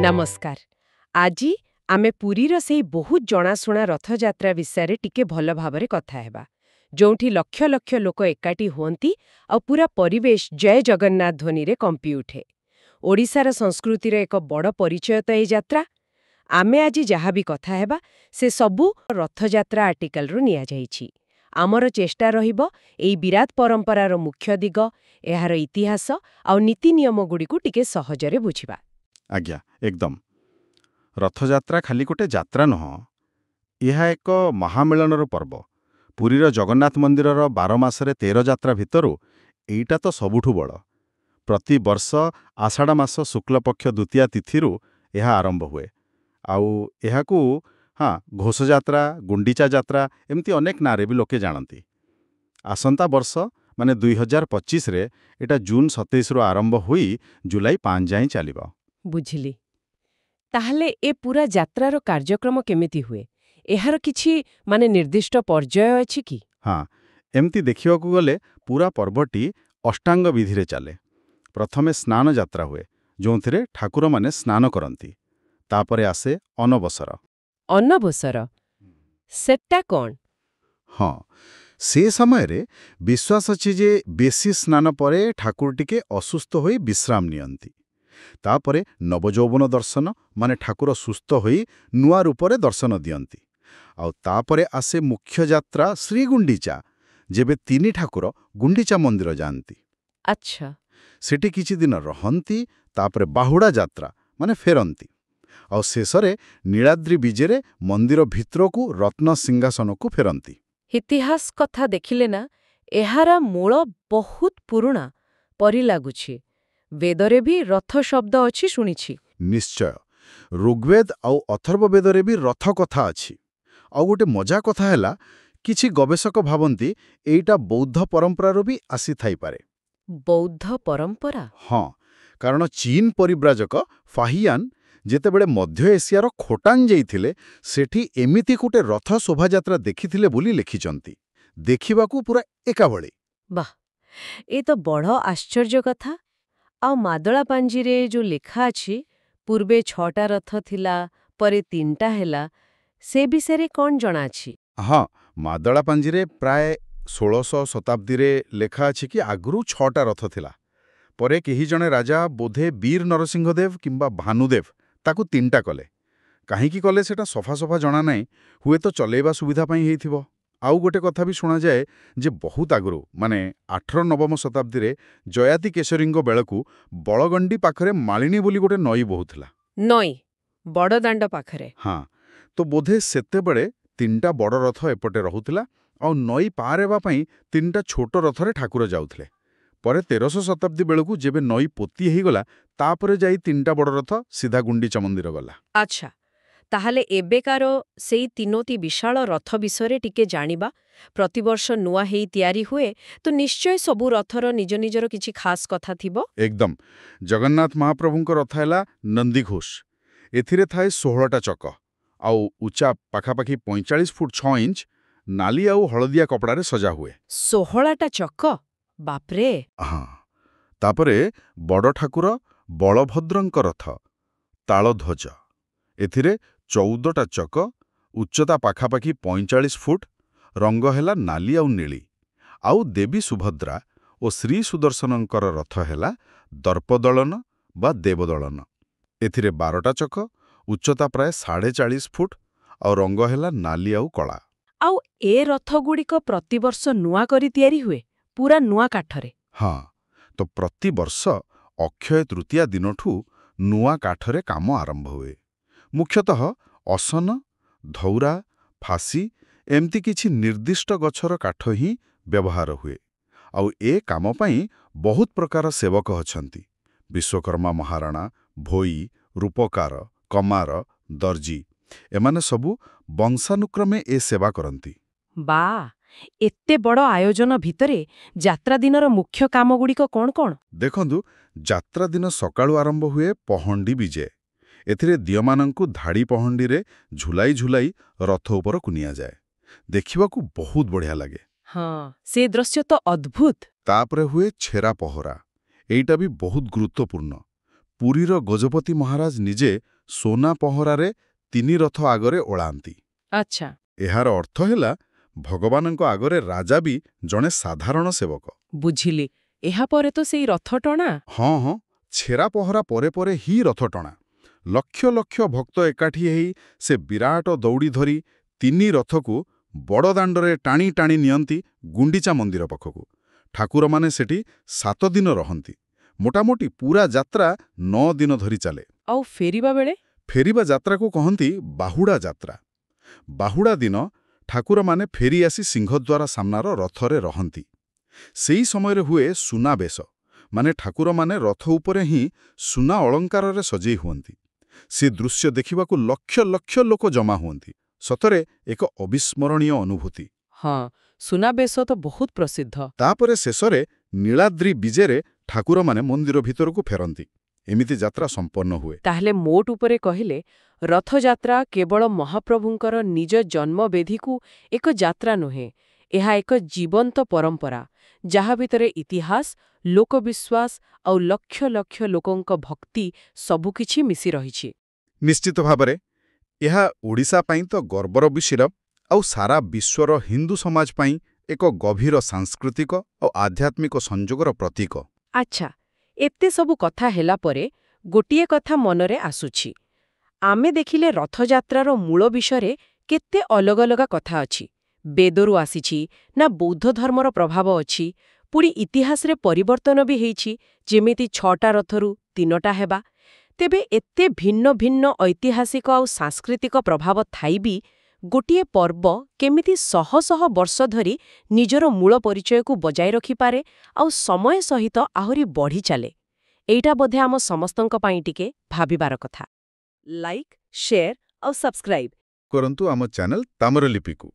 नमस्कार। आज आमे पुरीर से बहुत जनाशुना रथयात्रा विषय टिके भल भाबरे कथा हेबा जोंठी लक्ष लक्ष लोक एकाठी हुअंती आ पूरा परिवेश जय जगन्नाथ ध्वनि रे कंपी उठे। ओडिशार संस्कृतिर एक बड़ परिचय तो ए यात्रा। आमे आज जहाँ भी कथा हेबा से सबु रथयात्रा आर्टिकल रु निया जाइछि। आमर चेष्टा रहिबो एई विराट परंपरार मुख्य दिग, एहार इतिहास आ नीति नियम गुड़िकु टिके सहजरे बुझिबा। आज्ञा एकदम रथयात्रा खाली गोटे यात्रा नुह, यह एक महामेलनर पर्व। पुरीर जगन्नाथ मंदिरर 12 मासरे 13 यात्रा भितरु एईटा तो सबुठु बड़। प्रति वर्ष आषाढ़ मास शुक्लपक्ष द्वितीया तिथिरु यह आरंभ हुए आउ एहाकू घोष यात्रा, गुंडीचा यात्रा एमती अनेक नारे भी लोके जानती। आसंता वर्ष माने 2025 रे एटा जून 27 रु आरंभ हुई जुलाई 5 जाए चलिबा। बुझिली। ताहले ए पूरा यात्रार कार्यक्रम केमिति हुए? एहार किछि माने निर्दिष्ट पर्याय अछि कि? हाँ, एमती देखिबाकू गले पूरा पर्वटी अष्टांग विधि रे चले। प्रथमे स्नान यात्रा हुए जोंथिरे ठाकुर माने स्नान करंती। तापरे आसे अनबसर। अनबसर सेटा कोन? हाँ, से समय रे विश्वास अछि जे बेसी स्नान परे ठाकुर टिके असुस्थ होई विश्राम नियंती। तापरे नवजौवन दर्शन माने ठाकुर सुस्थ होई नुआ रूपरे दर्शन दियंती। आउ तापरे आसे मुख्य यात्रा श्री गुंडीचा, जेबे तीनी ठाकुर गुंडीचा मंदिर जानती। अच्छा। सेठी किछि दिन रहंती, तापरे बाहुड़ा यात्रा माने फेरंती। आउ शेषरे नीलाद्री विजेरे मंदिर भितरकू रत्न सिंहासन को फेरंती। इतिहास कथा देखिले ना, एहारा मूल बहुत पुराना परि लागुछि। वेदरे भी रथ शब्द अछि शुनिछि। निश्चय, ऋग्वेद आउ अथर्ववेदरे भी रथ कथा अछि। आउ गोटे मजा कथा हैला, किछि गवेषक भावंती एइटा बौद्ध परंपरारो भी आसी थाई पारे। बौद्ध परंपरा? हाँ, कारण चीन परिव्राजक फाहियान जेतेबेले मध्य एशियार खोटांग जाइथिले, सेठी एमिति गोटे रथ शोभायात्रा देखिथिले बोली लिखिचंती। देखिबाकू पूरा एकाभଳି। वाह, ए तो बड़ आश्चर्य कथा। आ मादळा पांजीरे जो लेखा अछि, पूर्वे 6टा रथ थिला परे 3टा हैला, से विषय कौन जणा अछि? हाँ, मादळा पांजीरे प्राय 1600 शताब्दी रे लेखा अछि कि आगरू 6टा रथ थिला। परे केही जणे राजा बोधे वीर नरसिंहदेव किंबा भानुदेव ताकू 3टा कले। काहींकी कले सेटा सफा सफा जणा नाही, हुए तो चलेबा सुविधा पाई हेइथिबो। आउ गोटे कथा भी शुणा जाए जे बहुत आगरू माने 8-9 शताब्दी रे जयाति केशरींगो बेलकू बळगंडी पाखरे मालिनी बोली गोटे नई बहुथिला। नई बड़ दांड पाखरे? हाँ, तो बोधे सेते बेले 3टा बड़ रथ एपटे रहुथिला और नई पार हेबा पई 3टा छोट रथरे ठाकुर जाउथिले। परे 1300 शताब्दी बेलकू जेबे नई पोती हेइगला, तापरे जाई 3टा बड़ रथ सीधा गुंडीचा मंदिर गला। अच्छा, ताहले एबेकारो सेई 3टी विशाल रथ विषय टिके जानिबा। प्रतिवर्ष नुआ हेई तयारी हुए तो निश्चय सबु रथर निज निजर किछि खास कथा थिबो। एकदम। जगन्नाथ महाप्रभुंको रथ हैला नंदीघोष। एथिरे थाए 16टा चक आउ उच्चा पाखापाखी 45 फुट 6 इंच नाली आउ हलदिया कपड़ारे सजा हुए। 16टा चक? बापरे। हाँ, तापरे बड़ ठाकुर बलभद्रंक रथ तालध्वज। एथिरे 14टा चक, उच्चता पाखापाखी 45 फुट, रंग हैला नाली आउ नीली। आउ देवी सुभद्रा और श्री सुदर्शनंकर रथ हैला दर्पदलन बा देवदलन। एथिरे 12टा चक, उच्चता प्राय 40.5 फुट और रंग हैला नाली आउ कला। आउ ए रथ गुड़िक प्रतिवर्ष नुआ करी तयारी हुए, पूरा नुआ काठरे? हाँ, तो प्रतिवर्ष अक्षय तृतीया दिनठू नुआ काठरे काम आरंभ हुए। मुख्यतः असन, धौरा, फासी एमती किछि निर्दिष्ट गछर काठ ही व्यवहार हुए। आउ ए काम पाई बहुत प्रकार सेवक अछंती। विश्वकर्मा महाराणा, भोई, रूपकार, कमार, दर्जी एमाने सबु वंशानुक्रमे ए सेवा करंती। बा, एत्ते बड़ आयोजन भितरे यात्रा दिनर मुख्य काम गुड़िक कौन कौन? देखंतु, यात्रा दिन सकाळु आरंभ हुए पहंडी विजे। एथिरे दियमानंकु धाड़ी पहंडी रे झुलाई झुलाई रथ ऊपर कुनिया जाए। देखिबाकू बहुत बढ़िया लगे। हाँ, से दृश्य तो अद्भुत। तापरे हुए छेरा पहरा। एइटा भी बहुत गुरुत्वपूर्ण। पुरीर गजपति महाराज निजे ସୁନା ପହଁରାରେ 3 ରଥ ଆଗରେ ଓଳାନ୍ତି। ଆଚ୍ଛା। ଏହାର ଅର୍ଥ ହେଲା ଭଗବାନଙ୍କ ଆଗରେ ରାଜା ବି ଜଣେ ସାଧାରଣ ସେବକ। ବୁଝିଲି। ଏହାପରେ ତ ସେଇ ରଥ ଟଣା। ହଁ ହଁ, ଛେରା ପହଁରା ପରେ ପରେ ହିଁ ରଥ ଟଣା। ଲକ୍ଷ ଲକ୍ଷ ଭକ୍ତ ଏକାଠି ହେଇ ସେ ବିରାଟ ଦଉଡ଼ି ଧରି 3 ରଥକୁ ବଡ଼ଦାଣ୍ଡରେ ଟାଣି ଟାଣି ନିଅନ୍ତି ଗୁଣ୍ଡିଚା ମନ୍ଦିର ପାଖକୁ। ଠାକୁରମାନେ ସେଠି 7 ଦିନ ରହନ୍ତି। ମୋଟାମୋଟି ପୁରା ଯାତ୍ରା 9 ଦିନ ଧରି ଚାଲେ। ଆଉ ଫେରିବା ବେଳେ? ଫେରିବା ଯାତ୍ରାକୁ କହନ୍ତି ବାହୁଡ଼ା ଯାତ୍ରା। ବାହୁଡ଼ା ଦିନ ଠାକୁରମାନେ ଫେରି ଆସି ସିଂହଦ୍ୱାର ସାମ୍ନାର ରଥରେ ରହନ୍ତି। ସେହି ସମୟରେ ହୁଏ ସୁନାବେଶ, ମାନେ ଠାକୁରମାନେ ରଥ ଉପରେ ହିଁ ସୁନା ଅଳଙ୍କାରରେ ସଜେଇ ହୁଅନ୍ତି। ସେ ଦୃଶ୍ୟ ଦେଖିବାକୁ ଲକ୍ଷ ଲକ୍ଷ ଲୋକ ଜମା ହୁଅନ୍ତି। ସତରେ ଏକ ଅବିସ୍ମରଣୀୟ ଅନୁଭୂତି। ହଁ, ସୁନାବେଶ ତ ବହୁତ ପ୍ରସିଦ୍ଧ। ତାପରେ ଶେଷରେ ନୀଳାଦ୍ରି ବିଜେରେ ଠାକୁରମାନେ ମନ୍ଦିର ଭିତରକୁ ଫେରନ୍ତି। ଏମିତି ଯାତ୍ରା ସମ୍ପନ୍ନ ହୁଏ। ତାହେଲେ ମୋଟ ଉପରେ କହିଲେ, ରଥଯାତ୍ରା କେବଳ ମହାପ୍ରଭୁଙ୍କର ନିଜ ଜନ୍ମବେଦୀକୁ ଏକ ଯାତ୍ରା ନୁହେଁ, ଏହା ଏକ ଜୀବନ୍ତ ପରମ୍ପରା, ଯାହା ଭିତରେ ଇତିହାସ, ଲୋକବିଶ୍ୱାସ ଆଉ ଲକ୍ଷ ଲକ୍ଷ ଲୋକଙ୍କ ଭକ୍ତି ସବୁକିଛି ମିଶି ରହିଛି। ନିଶ୍ଚିତ ଭାବରେ ଏହା ଓଡ଼ିଶା ପାଇଁ ତ ଗର୍ବର ବିଷୟ, ଆଉ ସାରା ବିଶ୍ୱର ହିନ୍ଦୁ ସମାଜ ପାଇଁ ଏକ ଗଭୀର ସାଂସ୍କୃତିକ ଓ ଆଧ୍ୟାତ୍ମିକ ସଂଯୋଗର ପ୍ରତୀକ। ଆଚ୍ଛା, ଏତେ ସବୁ କଥା ହେଲା ପରେ ଗୋଟିଏ କଥା ମନରେ ଆସୁଛି। ଆମେ ଦେଖିଲେ ରଥଯାତ୍ରାର ମୂଳ ବିଷୟରେ କେତେ ଅଲଗା ଅଲଗା କଥା ଅଛି। ବେଦରୁ ଆସିଛି ନା ବୌଦ୍ଧ ଧର୍ମର ପ୍ରଭାବ ଅଛି, ପୁଣି ଇତିହାସରେ ପରିବର୍ତ୍ତନ ବି ହେଇଛି, ଯେମିତି 6ଟା ରଥରୁ 3ଟା ହେବା। ତେବେ ଏତେ ଭିନ୍ନ ଭିନ୍ନ ଐତିହାସିକ ଆଉ ସାଂସ୍କୃତିକ ପ୍ରଭାବ ଥାଇ ବି ଗୋଟିଏ ପର୍ବ କେମିତି ଶହ ଶହ ବର୍ଷ ଧରି ନିଜର ମୂଳ ପରିଚୟକୁ ବଜାୟ ରଖିପାରେ ଆଉ ସମୟ ସହିତ ଆହୁରି ବଢ଼ିଚାଲେ, ଏଇଟା ବୋଧେ ଆମ ସମସ୍ତଙ୍କ ପାଇଁ ଟିକେ ଭାବିବାର କଥା। ଲାଇକ୍, ଶେୟାର ଆଉ ସବସ୍କ୍ରାଇବ୍ କରନ୍ତୁ ଆମ ଚ୍ୟାନେଲ ତାମ୍ରଲିପିକୁ।